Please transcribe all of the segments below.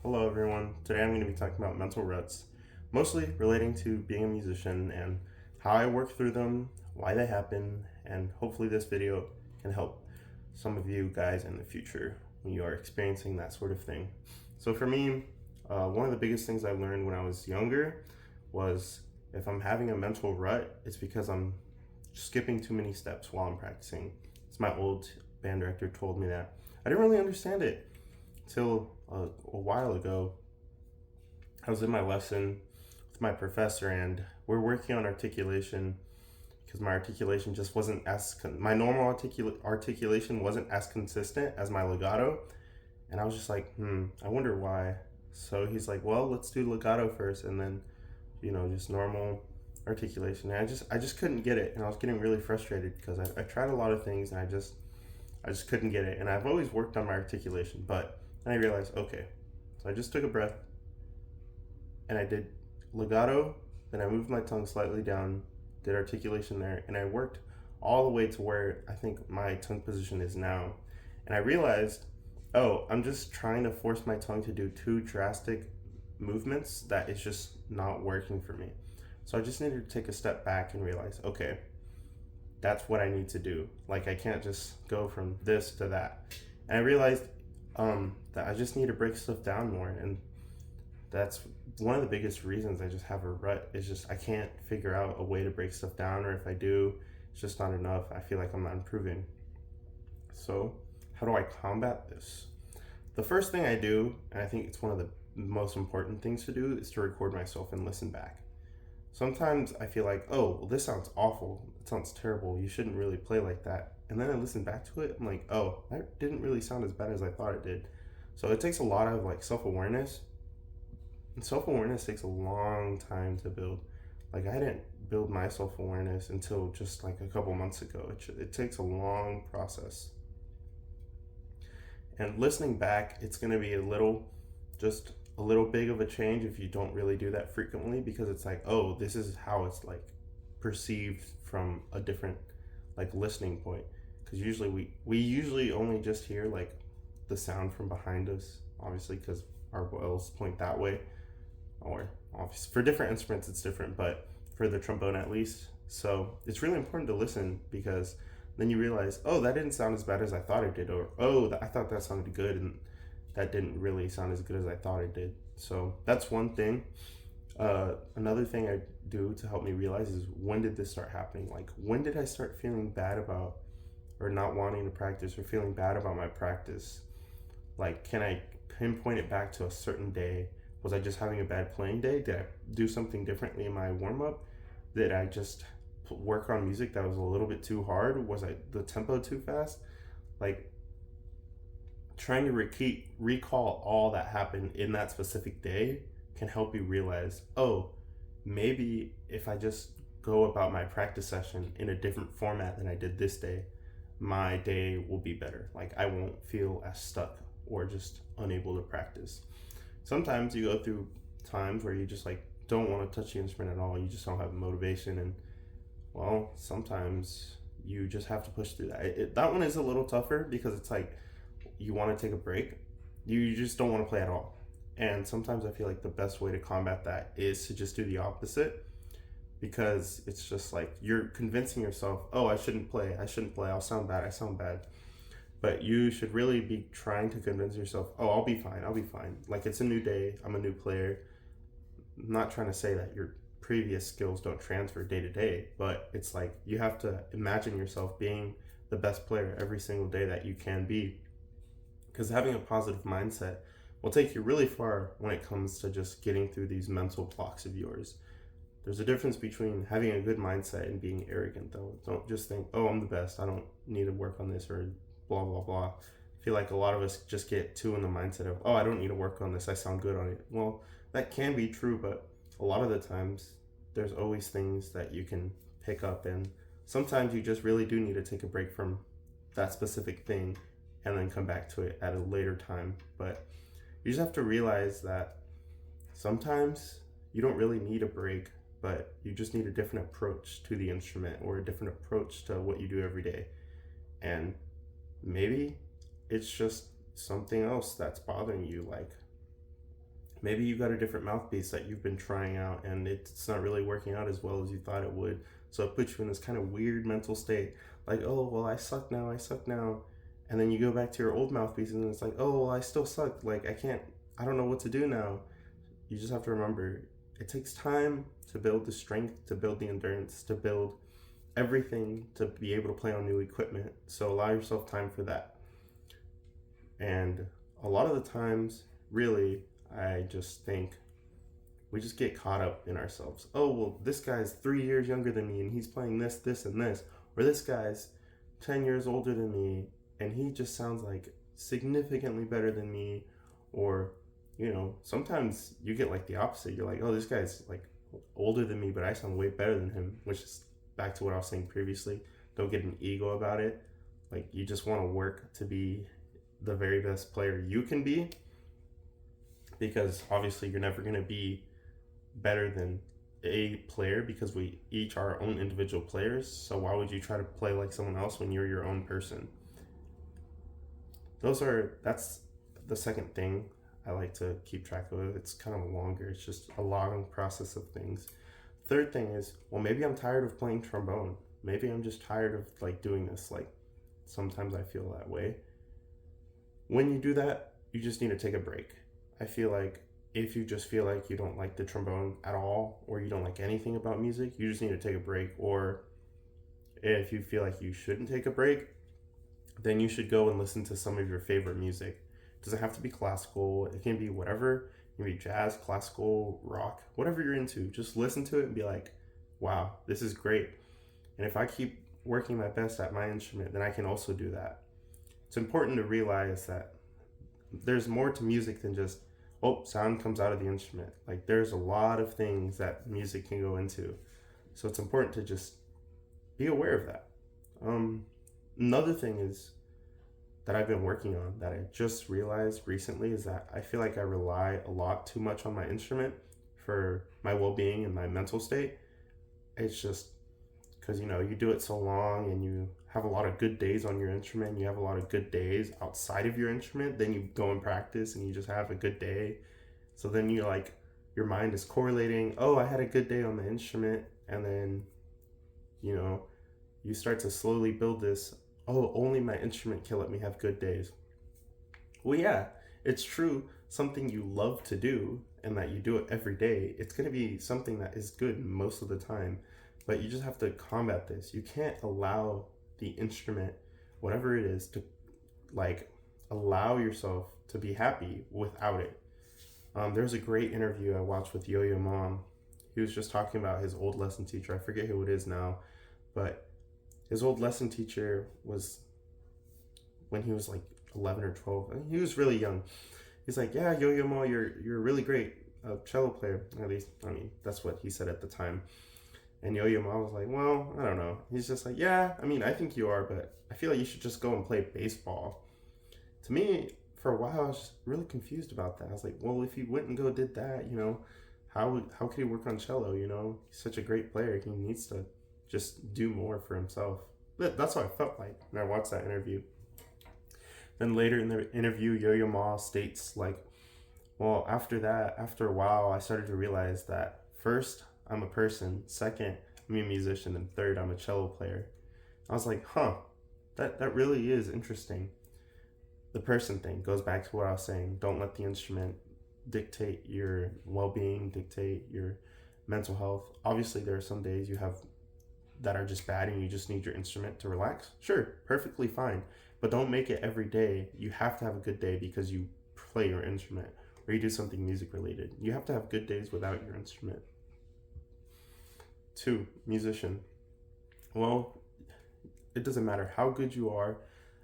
Hello, everyone. Today I'm going to be talking about mental ruts, mostly relating to being a musician and how I work through them, why they happen, and hopefully this video can help some of you guys in the future when you are experiencing that sort of thing. So, for me, one of the biggest things I learned when I was younger was if I'm having a mental rut, it's because I'm skipping too many steps while I'm practicing. It's my old band director told me that. I didn't really understand it till a while ago. I was in my lesson with my professor, and we're working on articulation because my articulation just wasn't my normal articulation wasn't as consistent as my legato, and I was just like, I wonder why. So he's like, well, let's do legato first, and then just normal articulation. And I just couldn't get it, and I was getting really frustrated because I tried a lot of things, and I just couldn't get it. And I've always worked on my articulation, but then I realized, okay, so I just took a breath and I did legato, then I moved my tongue slightly down, did articulation there, and I worked all the way to where I think my tongue position is now. And I realized, oh, I'm just trying to force my tongue to do two drastic movements that is just not working for me. So I just needed to take a step back and realize, okay, that's what I need to do. Like, I can't just go from this to that. And I realized that I just need to break stuff down more. And that's one of the biggest reasons I just have a rut is just I can't figure out a way to break stuff down, or if I do, it's just not enough. I feel like I'm not improving. So, how do I combat this? The first thing I do, and I think it's one of the most important things to do, is to record myself and listen back. Sometimes I feel like, oh, well, this sounds awful. It sounds terrible. You shouldn't really play like that. And then I listen back to it. I'm like, oh, that didn't really sound as bad as I thought it did. So it takes a lot of like self-awareness. And self-awareness takes a long time to build. Like, I didn't build my self-awareness until just like a couple months ago. It takes a long process. And listening back, it's going to be just a little big of a change if you don't really do that frequently, because it's like, oh, this is how it's like perceived from a different like listening point. Because usually we usually only just hear like the sound from behind us, obviously, because our boils point that way. Or obviously for different instruments it's different, but for the trombone at least. So it's really important to listen, because then you realize, oh, that didn't sound as bad as I thought it did, or oh, I thought that sounded good, and that didn't really sound as good as I thought it did. So that's one thing. Another thing I do to help me realize is, when did this start happening? Like, when did I start feeling bad about, or not wanting to practice, or feeling bad about my practice? Like, can I pinpoint it back to a certain day? Was I just having a bad playing day? Did I do something differently in my warm up? Did I just work on music that was a little bit too hard? Was I the tempo too fast? Like, trying to recall all that happened in that specific day can help you realize, oh, maybe if I just go about my practice session in a different format than I did this day, my day will be better. Like, I won't feel as stuck or just unable to practice. Sometimes you go through times where you just like don't want to touch the instrument at all. You just don't have the motivation, and well, sometimes you just have to push through that. That one is a little tougher, because it's like you want to take a break, you just don't want to play at all. And sometimes I feel like the best way to combat that is to just do the opposite, because it's just like you're convincing yourself, oh, I shouldn't play, I'll sound bad, I sound bad. But you should really be trying to convince yourself, oh, I'll be fine. Like, it's a new day, I'm a new player. I'm not trying to say that your previous skills don't transfer day to day, but it's like you have to imagine yourself being the best player every single day that you can be, because having a positive mindset will take you really far when it comes to just getting through these mental blocks of yours. There's a difference between having a good mindset and being arrogant, though. Don't just think, oh, I'm the best, I don't need to work on this, or blah, blah, blah. I feel like a lot of us just get too in the mindset of, oh, I don't need to work on this, I sound good on it. Well, that can be true, but a lot of the times there's always things that you can pick up, and sometimes you just really do need to take a break from that specific thing and then come back to it at a later time. But you just have to realize that sometimes you don't really need a break, but you just need a different approach to the instrument, or a different approach to what you do every day. And maybe it's just something else that's bothering you. Like, Maybe you got a different mouthpiece that you've been trying out and it's not really working out as well as you thought it would. So it puts you in this kind of weird mental state. Like, oh, well, I suck now, I suck now. And then you go back to your old mouthpiece and it's like, oh, well, I still suck. Like, I don't know what to do now. You just have to remember it takes time to build the strength, to build the endurance, to build everything to be able to play on new equipment. So allow yourself time for that. And a lot of the times, really, I just think we just get caught up in ourselves. Oh, well, this guy's 3 years younger than me and he's playing this, this, and this. Or this guy's 10 years older than me and he just sounds like significantly better than me. Or, sometimes you get like the opposite. You're like, oh, this guy's like older than me, but I sound way better than him, which is back to what I was saying previously. Don't get an ego about it. Like, you just want to work to be the very best player you can be, because obviously you're never going to be better than a player because we each are our own individual players. So why would you try to play like someone else when you're your own person? That's the second thing I like to keep track of. It's kind of longer. It's just a long process of things. Third thing is, well, maybe I'm tired of playing trombone. Maybe I'm just tired of like doing this. Like, sometimes I feel that way. When you do that, you just need to take a break. I feel like if you just feel like you don't like the trombone at all, or you don't like anything about music, you just need to take a break. Or if you feel like you shouldn't take a break, then you should go and listen to some of your favorite music. It doesn't have to be classical. It can be whatever. It can be jazz, classical, rock, whatever you're into. Just listen to it and be like, wow, this is great. And if I keep working my best at my instrument, then I can also do that. It's important to realize that there's more to music than just, oh, sound comes out of the instrument. Like, there's a lot of things that music can go into. So it's important to just be aware of that. Another thing is that I've been working on that I just realized recently is that I feel like I rely a lot too much on my instrument for my well-being and my mental state. It's just because, you do it so long and you have a lot of good days on your instrument, you have a lot of good days outside of your instrument, then you go and practice and you just have a good day. So then you're like, your mind is correlating, oh, I had a good day on the instrument, and then, you start to slowly build this, oh, only my instrument can let me have good days. Well, yeah, it's true. Something you love to do and that you do it every day, it's going to be something that is good most of the time. But you just have to combat this. You can't allow the instrument, whatever it is, to allow yourself to be happy without it. There's a great interview I watched with Yo-Yo Ma. He was just talking about his old lesson teacher. I forget who it is now, but his old lesson teacher was when he was like 11 or 12. I mean, he was really young. He's like, yeah, Yo-Yo Ma, you're a really great cello player. At least, that's what he said at the time. And Yo-Yo Ma was like, well, I don't know. He's just like, yeah, I think you are, but I feel like you should just go and play baseball. To me, for a while, I was just really confused about that. I was like, well, if he went and did that, how could he work on cello? He's such a great player. He needs to just do more for himself. But that's what I felt like when I watched that interview. Then later in the interview, Yo-Yo Ma states like, well, after a while, I started to realize that first, I'm a person. Second, I'm a musician. And third, I'm a cello player. I was like, that really is interesting. The person thing goes back to what I was saying. Don't let the instrument dictate your well-being, dictate your mental health. Obviously, there are some days you have that are just bad and you just need your instrument to relax. Sure, perfectly fine. But don't make it every day. You have to have a good day because you play your instrument or you do something music related. You have to have good days without your instrument. 2, musician. Well, it doesn't matter how good you are,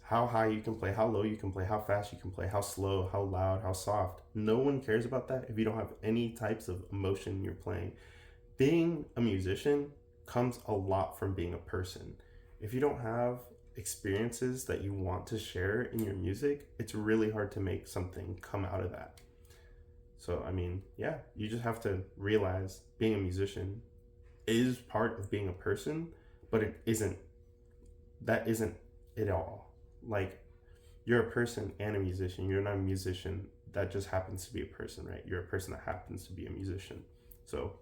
how high you can play, how low you can play, how fast you can play, how slow, how loud, how soft. No one cares about that if you don't have any types of emotion you're playing. Being a musician comes a lot from being a person. If you don't have experiences that you want to share in your music, it's really hard to make something come out of that. So, you just have to realize being a musician is part of being a person, but that isn't it all. Like, you're a person and a musician. You're not a musician that just happens to be a person, right? You're a person that happens to be a musician. So,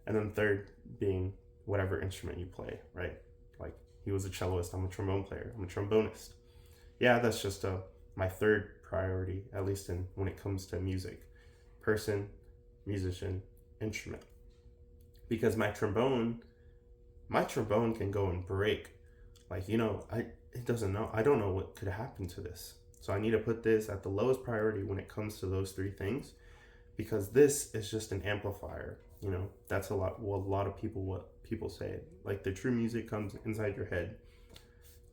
and then third being whatever instrument you play, right? Like he was a celloist, I'm a trombone player, I'm a trombonist. Yeah, that's just my third priority, at least in when it comes to music. Person, musician, instrument. Because my trombone can go and break. Like, I don't know what could happen to this. So I need to put this at the lowest priority when it comes to those three things, because this is just an amplifier. That's a lot of people, what people say. Like, the true music comes inside your head.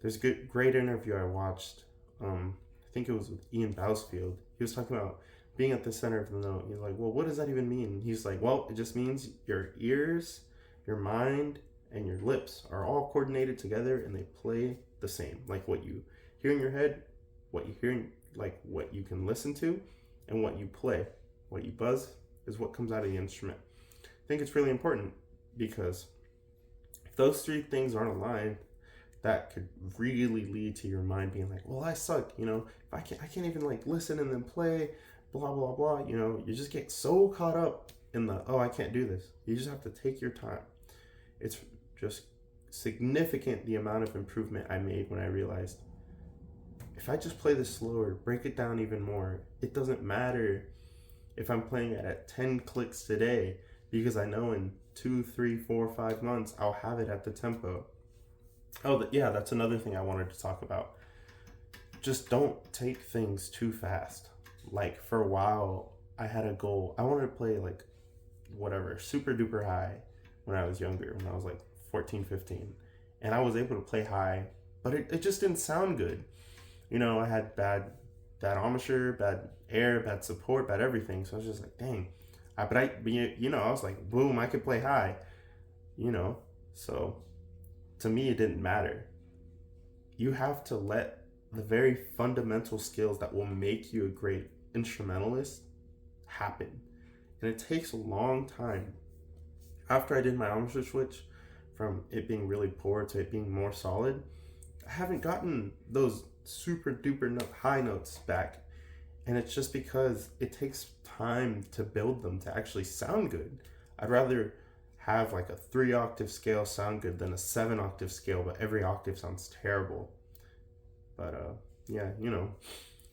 There's a great interview I watched. I think it was with Ian Bousfield. He was talking about being at the center of the note. He's like, well, what does that even mean? He's like, well, it just means your ears, your mind, and your lips are all coordinated together and they play the same. Like what you hear in your head, what you hear, like what you can listen to, and what you play, what you buzz is what comes out of the instrument. I think it's really important because if those three things aren't aligned, that could really lead to your mind being like, well, I suck, if I can't even like listen and then play, blah blah blah. You just get so caught up in the, oh, I can't do this. You just have to take your time. It's just significant the amount of improvement I made when I realized if I just play this slower, break it down even more, it doesn't matter if I'm playing it at 10 clicks today, because I know in 2, 3, 4, 5 months I'll have it at the tempo. Oh, yeah, that's another thing I wanted to talk about. Just don't take things too fast. Like, for a while, I had a goal. I wanted to play, like, whatever, super duper high when I was younger, when I was, like, 14, 15. And I was able to play high, but it just didn't sound good. I had bad embouchure, bad air, bad support, bad everything. So I was just like, dang. I was like, boom, I could play high. So to me, it didn't matter. You have to let the very fundamental skills that will make you a great instrumentalist happen. And it takes a long time. After I did my embouchure switch from it being really poor to it being more solid, I haven't gotten those super duper high notes back. And it's just because it takes time to build them to actually sound good. I'd rather have like a 3 octave scale sound good than a 7 octave scale, but every octave sounds terrible. But yeah,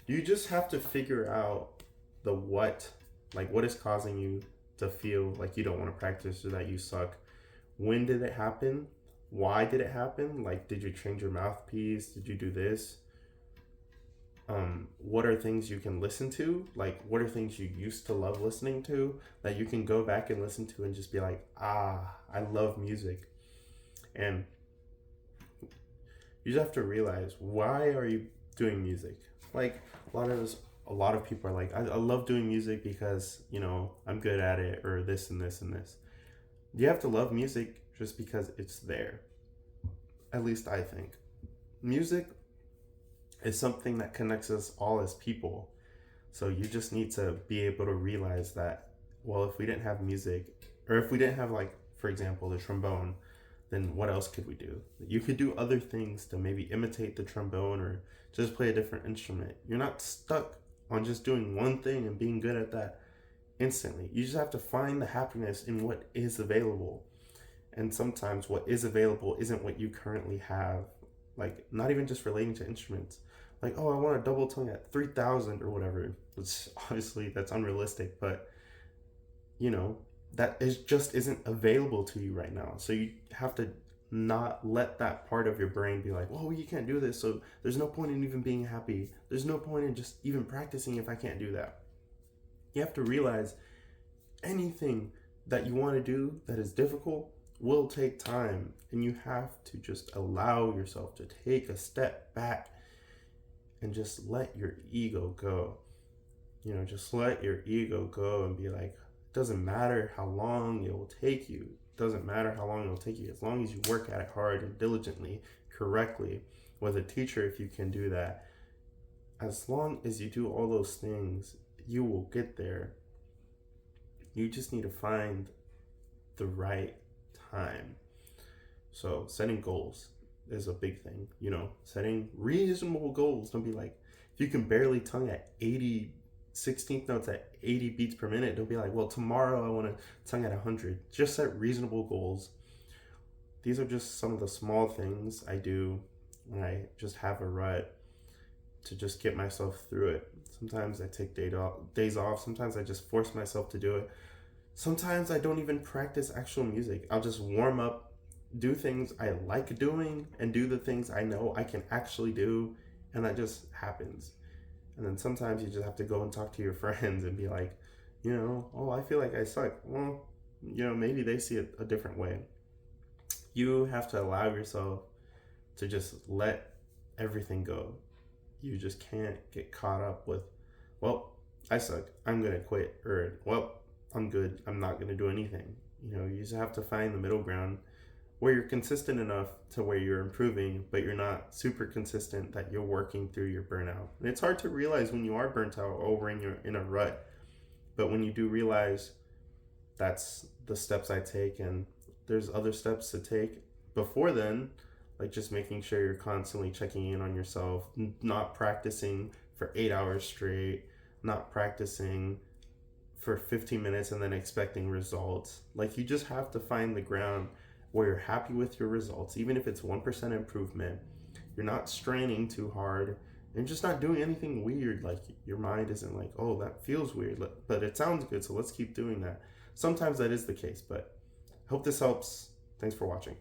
you just have to figure out the what is causing you to feel like you don't want to practice or that you suck. When did it happen? Why did it happen? Like, did you change your mouthpiece? Did you do this? What are things you can listen to? Like, what are things you used to love listening to that you can go back and listen to and just be like, I love music. And you just have to realize, why are you doing music? Like, a lot of people are like, I love doing music because, I'm good at it, or this and this and this. You have to love music just because it's there. At least I think. Music is something that connects us all as people. So you just need to be able to realize that, well, if we didn't have music, or if we didn't have, like, for example, the trombone, then what else could we do? You could do other things to maybe imitate the trombone or just play a different instrument. You're not stuck on just doing one thing and being good at that instantly. You just have to find the happiness in what is available. And sometimes what is available isn't what you currently have. Like, not even just relating to instruments. Like, oh, I want a double tongue at 3,000 or whatever. Which obviously that's unrealistic, but that just isn't available to you right now. So you have to not let that part of your brain be like, whoa, you can't do this, so there's no point in even being happy. There's no point in just even practicing if I can't do that. You have to realize anything that you want to do that is difficult will take time, and you have to just allow yourself to take a step back and just let your ego go. Just let your ego go and be like, it doesn't matter how long it will take you. It doesn't matter how long it will take you, as long as you work at it hard and diligently, correctly, with a teacher if you can do that. As long as you do all those things, you will get there. You just need to find the right time. So setting goals is a big thing. Setting reasonable goals. Don't be like, if you can barely tongue at 80 16th notes at 80 beats per minute. They'll be like, well, tomorrow I want to sing at 100. Just set reasonable goals. These are just some of the small things I do when I just have a rut to just get myself through it. Sometimes I take days off. Sometimes I just force myself to do it. Sometimes I don't even practice actual music. I'll just warm up, do things I like doing, and do the things I know I can actually do, and that just happens. And then sometimes you just have to go and talk to your friends and be like, oh, I feel like I suck. Well, maybe they see it a different way. You have to allow yourself to just let everything go. You just can't get caught up with, well, I suck, I'm gonna quit, or well, I'm good, I'm not gonna do anything. You just have to find the middle ground where you're consistent enough to where you're improving, but you're not super consistent that you're working through your burnout. And it's hard to realize when you are burnt out or when you're in a rut, but when you do realize, that's the steps I take, and there's other steps to take before then, like just making sure you're constantly checking in on yourself, not practicing for 8 hours straight, not practicing for 15 minutes and then expecting results. Like, you just have to find the ground where you're happy with your results, even if it's 1% improvement. You're not straining too hard and just not doing anything weird. Like, your mind isn't like, oh, that feels weird, but it sounds good, so let's keep doing that. Sometimes that is the case, but I hope this helps. Thanks for watching.